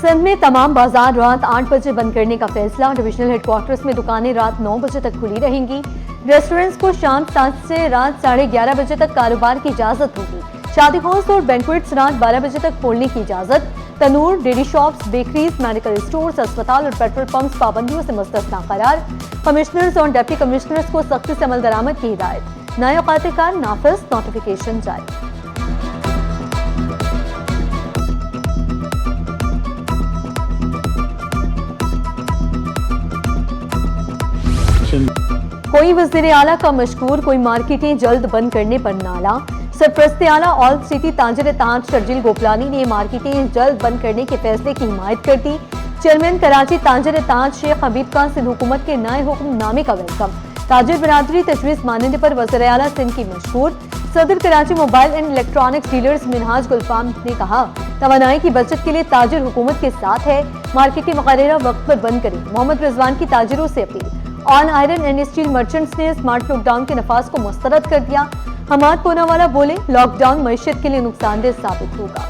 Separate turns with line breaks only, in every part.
सिंध में तमाम बाजार रात 8 बजे बंद करने का फैसला। डिविजनल हेडक्वार्टर्स में दुकानें रात 9 बजे तक खुली रहेंगी। रेस्टोरेंट्स को शाम 7 से रात 11:30 बजे तक कारोबार की इजाजत होगी। शादी हॉल्स और बैंक्वेट्स रात 12 बजे तक खोलने की इजाजत। तनूर, dairy shops, bakeries, medical stores, अस्पताल और पेट्रोल पंप्स पाबंदियों से मुस्तस्ना करार। कमिश्नर्स और डिप्टी कमिश्नर्स को सख्ती से अमल दरामद की हिदायत। नए औकात कार नाफिज नोटिफिकेशन जारी। कोई वज़ीर आला का मशकूर, कोई मार्केटें जल्द बंद करने पर नाला। सरपरस्त आला ऑल सिटी ताजिर इत्तेहाद शर्जील गोपलानी ने मार्केटें जल्द बंद करने के फैसले की हिमायत कर दी। चेयरमैन कराची ताजिर इत्तेहाद शेख हबीब का सिंध हुकूमत के नए हुक्मनामे का वेलकम। ताजिर बिरादरी तजवीज़ मानने पर वज़ीर आला सिंध की मशकूर। सदर Karachi mobile and electronics dealers Minhaj Gulfam ने कहा, तवानाई की बचत के लिए ताजिर हुकूमत के साथ है। मार्केटें मुकर्ररा वक्त पर बंद करें। मोहम्मद रिजवान की ताजिरों से appeal. On iron and steel merchants ने स्मार्ट लॉकडाउन के नफाज को मुस्तरद कर दिया। हमाद पूनावाला बोले, लॉकडाउन मईशत के लिए नुकसानदेह साबित होगा।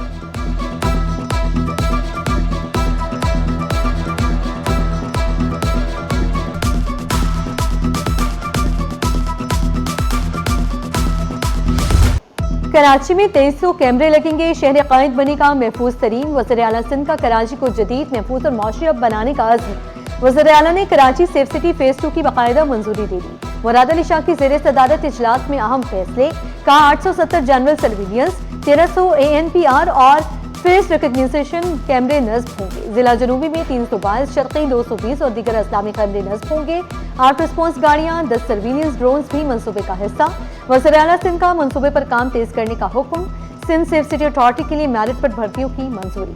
कराची में 2300 कैमरे लगेंगे। शहर कायद बनेगा महफूज तरीन। वज़ीर आला सिंध का कराची को जदीद, महफूज और मौशी अब बनाने का अज़्म। वज़ीर आला ने कराची सेफ सिटी फेज 2 की बाकायदा मंजूरी दे दी। मुराद अली शाह की ज़ेर सदारत इजलास में अहम फैसले। कहा, 870 जनरल सर्विलियंस, 1300 ANPR और फेस रिकग्निशन कैमरे नस्ब होंगे। जिला जनूबी में 322, शर्क़ी 220 और दीगर इस्लामी कैमरे नस्ब होंगे। 8 रिस्पॉन्स गाड़ियां, 10 सर्विलियंस ड्रोन्स भी मंसूबे का हिस्सा। वज़ीर आला सिंध का मंसूबे पर काम तेज करने का हुक्म। सिंध सेफ सिटी अथॉरिटी के लिए मेरिट पर भर्तियों की मंजूरी।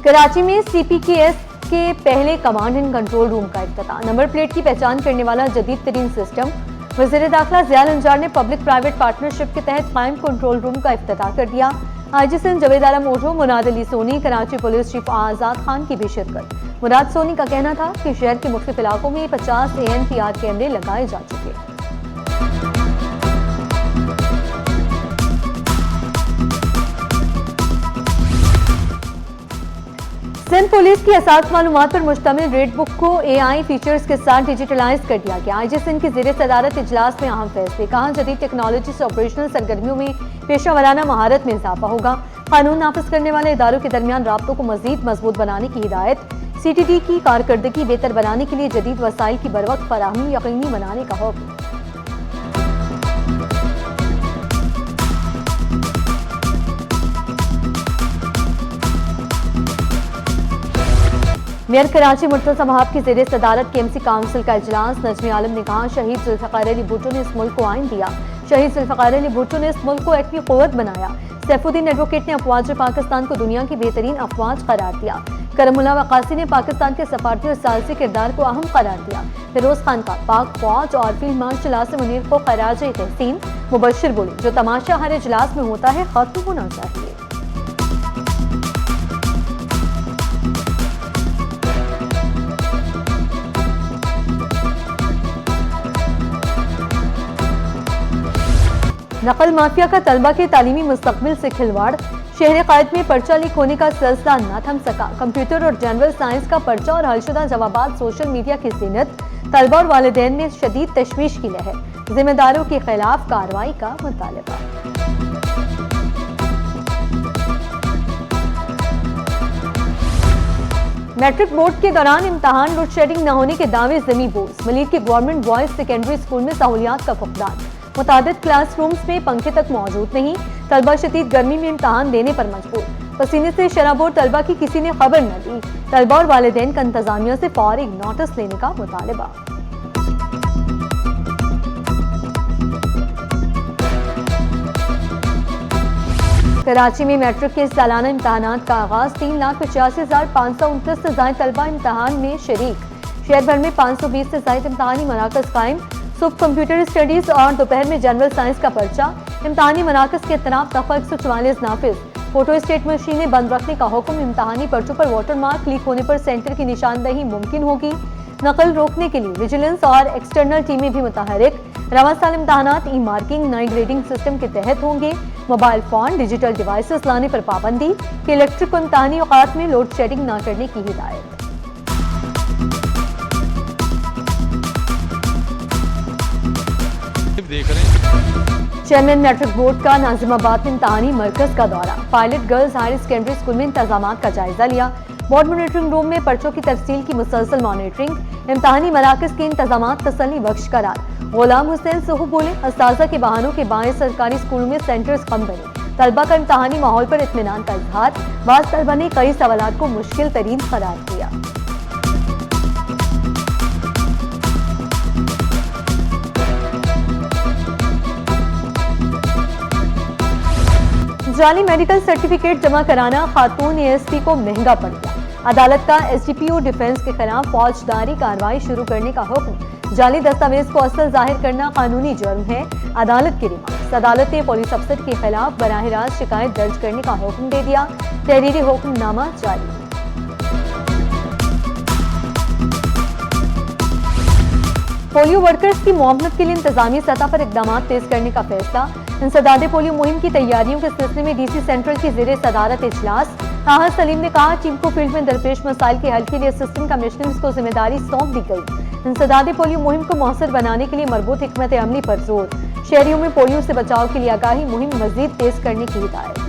कराची में CPKS के पहले कमांड एंड कंट्रोल रूम का इफ्तिताह। नंबर प्लेट की पहचान करने वाला जदीद तरीन सिस्टम। वज़ीर दाखिला ज़ियाल अंजार ने पब्लिक प्राइवेट पार्टनरशिप के तहत कायम कंट्रोल रूम का इफ्तिताह कर दिया। IG Sindh Javed Alam ओझो, Murad Ali Soni, Karachi police chief आज़ाद खान की भी शिरकत। मुराद सोनी का कहना था कि शहर के मुख्तलिफ इलाकों में 50 ANPR कैमरे लगाए जा चुके हैं। सिंध पुलिस की असास मालूमात पर मुश्तमिल रेड बुक को AI फीचर्स के साथ डिजिटलाइज कर दिया गया। IG सिंध की ज़ेर सदारत इजलास में अहम फैसले। कहा, जदीद टेक्नोलॉजी से ऑपरेशनल सरगर्मियों में पेशा वराना महारत में इजाफा होगा। कानून नाफिज करने वाले इदारों के दरमियान राब्तों को मजीद मजबूत बनाने की हिदायत। CTD की कारकर्दगी बेहतर बनाने के लिए जदीद वसाइल की बरवक्त फराहमी यकीनी बनाने का हुक्म। मेयर कराची मुर्तज़ा वहाब की ज़ेर सदारत KMC काउंसिल का इजलास। नजमी आलम ने कहा, शहीद जुल्फ़िकार अली भुट्टो ने इस मुल्क को आइन दिया। शहीद जुल्फ़िकार अली भुट्टो ने इस मुल्क को एटमी क़ुव्वत बनाया। सैफुद्दीन एडवोकेट ने अफवाज पाकिस्तान को दुनिया की बेहतरीन अफवाज करार दिया। करमुल्ला वक़ासी ने पाकिस्तान के सफारती और सालसी किरदार को अहम करार दिया। फिरोज खान का पाक फौज और फील्ड मार्शल आसिम मुनीर को खराज तहसीन। मुबश्शिर बोले, जो तमाशा हर इजलास में होता है खत्म होना चाहिए। नकल माफिया का तलबा के तालीमी मुस्तकबिल से खिलवाड़। शहर कायद में पर्चा लीक होने का सिलसिला न थम सका। कंप्यूटर और जनरल साइंस का पर्चा और हलशुदा जवाबात सोशल मीडिया की ज़ीनत। तलबा और वालिदैन में शदीद तशवीश की लहर। जिम्मेदारों के खिलाफ कार्रवाई का मुतालबा। मैट्रिक बोर्ड के दौरान इम्तहान लोड शेडिंग न होने के दावे ज़मी बोझ। मलीर के गवर्नमेंट बॉयज सेकेंडरी स्कूल में सहूलियात का फुकदान। मुतादिद क्लासरूम्स में पंखे तक मौजूद नहीं। तलबा शदीद गर्मी में इम्तहान देने पर मजबूर। पसीने से शराबोर तलबा की किसी ने खबर न दी। तलबा और वालिदैन का इंतजामिया से फौरी नोटिस लेने का मुतालबा। कराची में मैट्रिक के सालाना इम्तहानात का आगाज। 3,85,529 से ज़ायद तलबा इम्तहान में शरीक। शहर भर में 520 से ज़ायद इम्तहानी मराकज़ कायम। सुबह कंप्यूटर स्टडीज और दोपहर में जनरल साइंस का पर्चा। इम्तहानी मराकज़ के तनाव तफ़ा 144 नाफिज। फोटो स्टेट मशीनें बंद रखने का हुक्म, इम्तहानी पर्चों पर वाटर मार्क लीक होने पर सेंटर की निशानदही मुमकिन होगी। नकल रोकने के लिए विजिलेंस और एक्सटर्नल टीमें भी मुतहरिक। रवा साल इम्तहानात ई मार्किंग नई ग्रेडिंग सिस्टम के तहत होंगे। मोबाइल फोन डिजिटल डिवाइसेस लाने पर पाबंदी कि इलेक्ट्रिक को इम्तहानी औकात में लोड शेडिंग न करने की हिदायत।
देख रहे हैं
चेयरमैन मैट्रिक बोर्ड का नाजिमाबाद में इम्तहानी मरकज का दौरा, pilot girls higher secondary school में इंतजाम का जायजा लिया। बोर्ड मॉनिटरिंग रूम में पर्चों की तफसील की मुसलसल मॉनिटरिंग, इम्तहानी मराकज के इंतजाम तसल्ली बख्श करार। गुलाम हुसैन सुहू बोले, अस्ताज़ा के बहानों के बाएं सरकारी स्कूलों में सेंटर्स कम बने। तलबा का इम्तहानी माहौल पर इत्मीनान का इजहार, बाज़ तलबा ने कई सवालात को मुश्किल तरीन करार दिया। जाली मेडिकल सर्टिफिकेट जमा कराना खातून एएसपी को महंगा पड़ गया। अदालत का एसडीपीओ डिफेंस के खिलाफ फौजदारी कार्रवाई शुरू करने का हुक्म। जाली दस्तावेज को असल जाहिर करना कानूनी जुर्म है। अदालत की रिमांड। अदालत ने पुलिस अफसर के खिलाफ बराह रास्त शिकायत दर्ज करने का हुक्म दे दिया। तहरीरी हुक्मनामा जारी। पोलियो वर्कर्स की मुआवनत के लिए इंतजामी सतह पर इकदाम तेज करने का फैसला। इंसदादे पोलियो मुहिम की तैयारियों के सिलसिले में डीसी सेंट्रल की ज़ेरे सदारत इजलास। ताहा सलीम ने कहा, टीम को फील्ड में दरपेश मसाइल के हल के लिए असिस्टेंट कमिश्नर्स को जिम्मेदारी सौंप दी गई। इंसदादे पोलियो मुहिम को मौसर बनाने के लिए मरबूत हिकमत अमली पर जोर। शहरियों में पोलियो से बचाव के लिए आगाही मुहिम मजीद तेज करने की हिदायत।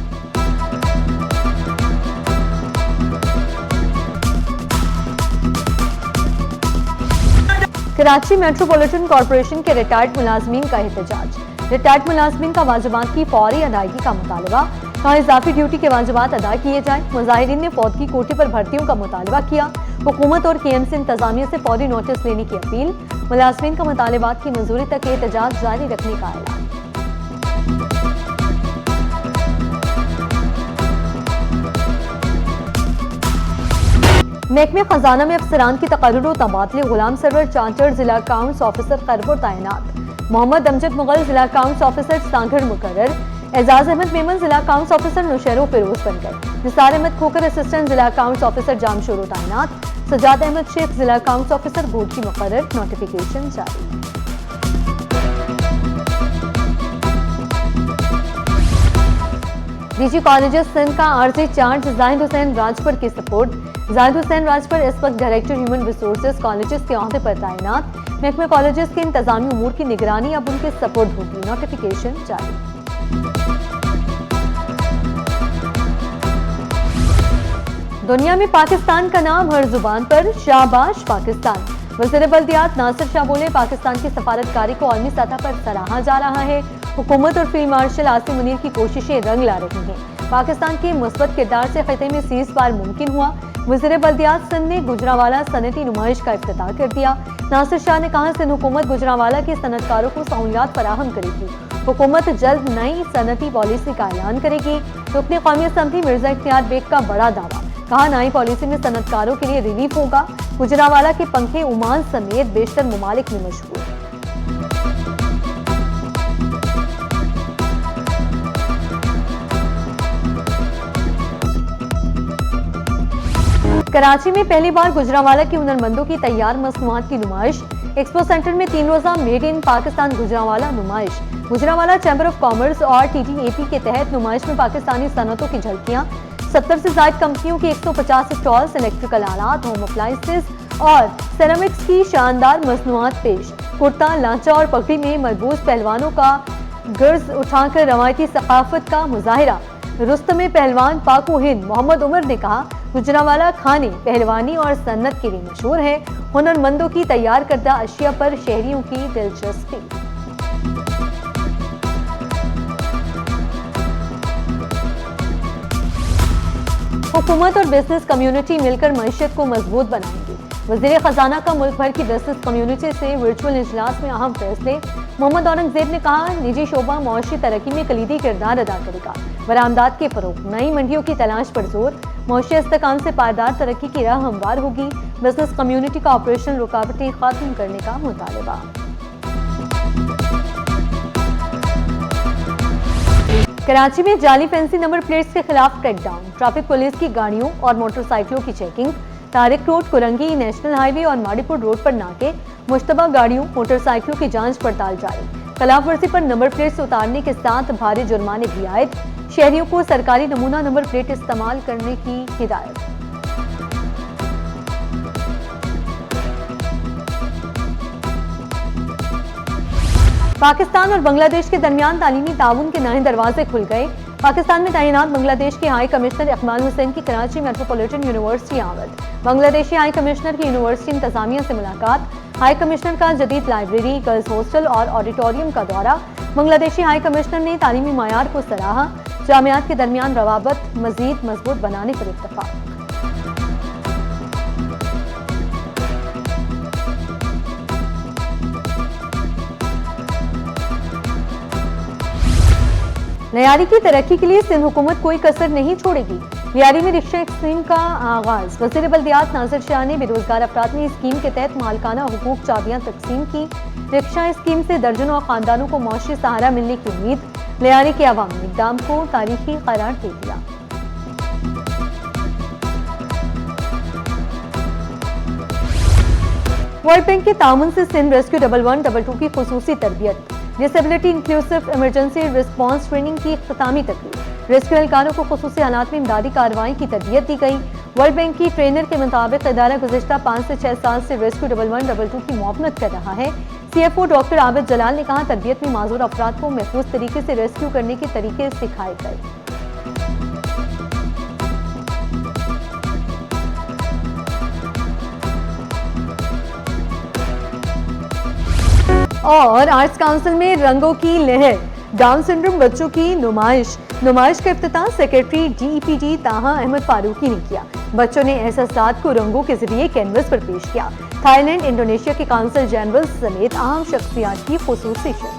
कराची मेट्रोपॉलिटन कॉर्पोरेशन के रिटायर्ड मुलाजमीन का एहतजाज। रिटायर्ड मुलाजमीन का वाजिबात की फौरी अदायगी का मुतालबा। कहा, इजाफी ड्यूटी के वाजिबात अदा किए जाए। मुजाहिरीन ने फौतगी कोटे पर भर्तियों का मुतालबा किया। हुकूमत और केएमसी इंतजामिया से फौरी नोटिस लेने की अपील। मुलाजमीन का मुतालबात की मंजूरी तक एहतजाज जारी रखने का ऐलान। महकमे खजाना में अफसरान की तकर्रुर और तबादले। गुलाम सरवर चांचड़ जिला अकाउंट्स ऑफिसर खैरपुर तैनात। मोहम्मद अमजद मुगल जिला अकाउंट्स ऑफिसर सांगढ़ मुकर्रर। एजाज अहमद मेमन जिला अकाउंट्स ऑफिसर नौशहरों फिरोज बन गए। निसार अहमद खोकर असिस्टेंट जिला अकाउंट्स ऑफिसर जामशोरो तैनात। सजाद अहमद शेख जिला अकाउंट्स ऑफिसर गोदकी मुकर्रर। नोटिफिकेशन जारी। डीजी कॉलेजेस सिंध का आरजी चार्ज जाहिद हुसैन राजपुर की सपोर्ट। जाहिद हुसैन राजपुर इस वक्त डायरेक्टर ह्यूमन रिसोर्सेज कॉलेजेस के अहदे पर तैनात। महकमे कॉलेजेस के इंतजामी उमूर की निगरानी अब उनके सपोर्ट होगी। नोटिफिकेशन जारी। दुनिया में पाकिस्तान का नाम हर जुबान पर, शाबाश पाकिस्तान। वज़ीर बल्दियात नासिर शाह बोले, पाकिस्तान की सफारतकारी को आलमी सतह पर सराहा जा रहा है। हुकूमत और फील्ड मार्शल आसिम मुनीर की कोशिशें रंग ला रही हैं। पाकिस्तान के मुस्बत किरदार से खिते में सीज़ फायर मुमकिन हुआ। वज़ीर बल्दियात सिंध ने गुजरावाला सनती नुमाइश का इफ्तिताह कर दिया। नासिर शाह ने कहा, सिंध हुकूमत गुजरावाला के सनतकारों को सहूलियात फराहम करेगी। हुकूमत जल्द नई सनती पॉलिसी का ऐलान करेगी। रुकने कौमी असम्बली मिर्जा इख्तियार बेग का बड़ा दावा। कहा, नई पॉलिसी में सनतकारों के लिए रिलीफ होगा। गुजरावाला के पंखे ओमान समेत बेशतर ममालिक में मशहूर। कराची में पहली बार गुजरावाला के हुनरमंदों की तैयार मसनूआत की नुमाइश। एक्सपो सेंटर में 3 रोजा मेड इन पाकिस्तान गुजरावाला नुमाइश। गुजरावाला चैम्बर ऑफ कॉमर्स और TTAP के तहत नुमाइश में पाकिस्तानी सनतों की झलकियां। 70 से ज्यादा कंपनियों की 150 स्टॉल्स, इलेक्ट्रिकल आलात, होम अप्लायंसेस और सेरामिक्स की शानदार मसनूआत पेश। कुर्ता, लांचा और पगड़ी में मरबूज पहलवानों का गर्ज उठाकर रवायती सकाफत का मुजाहिरा। रुस्तमे पहलवान पाको हिंद मोहम्मद उमर ने कहा, गुजरावाला खाने, पहलवानी और सन्नत के लिए मशहूर है। हुनरमंदों की तैयार करदा अशिया पर शहरियों की दिलचस्पी। हुकूमत और बिजनेस कम्युनिटी मिलकर मईशत को मजबूत बनाएंगे। वज़ीर खजाना का मुल्क भर की बिजनेस कम्युनिटी से वर्चुअल इजलास में अहम फैसले। मोहम्मद औरंगजेब ने कहा, निजी शोबा मौशी तरक्की में कलीदी किरदार अदा करेगा। बरामदात के फरोग, नई मंडियों की तलाश पर जोर। मौशी इस्तेकाम से पायदार तरक्की की राह हमवार होगी। बिजनेस कम्युनिटी का ऑपरेशनल रुकावटें खत्म करने का मुतालबा। कराची में जाली फैंसी नंबर प्लेट्स के खिलाफ क्रैकडाउन, ट्रैफिक पुलिस की गाड़ियों और मोटरसाइकिलों की checking, Tariq road, Korangi national highway और माड़ीपुर रोड पर नाके, मुश्तबा गाड़ियों मोटरसाइकिलों की जांच पड़ताल जारी, खिलाफवर्जी पर नंबर प्लेट्स उतारने के साथ भारी जुर्माने भी आयद, शहरियों को सरकारी नमूना नंबर प्लेट इस्तेमाल करने की हिदायत। पाकिस्तान और बांग्लादेश के दरमियान तालीमी ताउन के नए दरवाजे खुल गए। पाकिस्तान में तैनात बांग्लादेश के हाई कमिश्नर इकबाल हुसैन की कराची मेट्रोपॉलिटन यूनिवर्सिटी आमद, बांग्लादेशी हाई कमिश्नर की यूनिवर्सिटी इंतजामिया से मुलाकात, हाई कमिश्नर का जदीद लाइब्रेरी, गर्ल्स हॉस्टल और ऑडिटोरियम का दौरा। बांग्लादेशी हाई कमिश्नर ने तालीमी मायार को सराहा, जामियात के दरमियान रवाबत मजीद मजबूत बनाने पर इत्तफाक। लियारी की तरक्की के लिए सिंध हुकूमत कोई कसर नहीं छोड़ेगी। लियारी में रिक्शा स्कीम का आगाज, वज़ीर बल्दियात नासिर शाह ने बेरोजगार अफराद ने स्कीम के तहत मालकाना हुकूक चाबियां तकसीम की। रिक्शा स्कीम से दर्जनों खानदानों को मौशी सहारा मिलने की उम्मीद। लियारी के अवाम ने इक़दाम को तारीखी करार दे दिया। वर्ल्ड बैंक के ताउन से सिंध रेस्क्यू 1112 की खुसूसी तरबियत, disability inclusive emergency response training की इख्तितामी तकरीब, रेस्क्यू एहलकारों को खुसूसी हालात में इमदादी कार्रवाई की तरबियत दी गई। वर्ल्ड बैंक की ट्रेनर के मुताबिक इदारा गुज़िश्ता 5 से 6 साल से रेस्क्यू 1112 की मुआवनत कर रहा है। CFO डॉक्टर आबिद जलाल ने कहा, तरबियत में माजूर अफराद को महफूज तरीके से रेस्क्यू करने के तरीके सिखाए गए। और आर्ट्स काउंसिल में रंगों की लहर, डाउन सिंड्रोम बच्चों की नुमाइश का इफ्तिताह सेक्रेटरी DEPD ताहा अहमद फारूकी ने किया। बच्चों ने एहसासात को रंगों के जरिए कैनवस पर पेश किया। थाईलैंड, इंडोनेशिया के काउंसिल जनरल समेत अहम शख्सियात की खुसूसी शिरकत।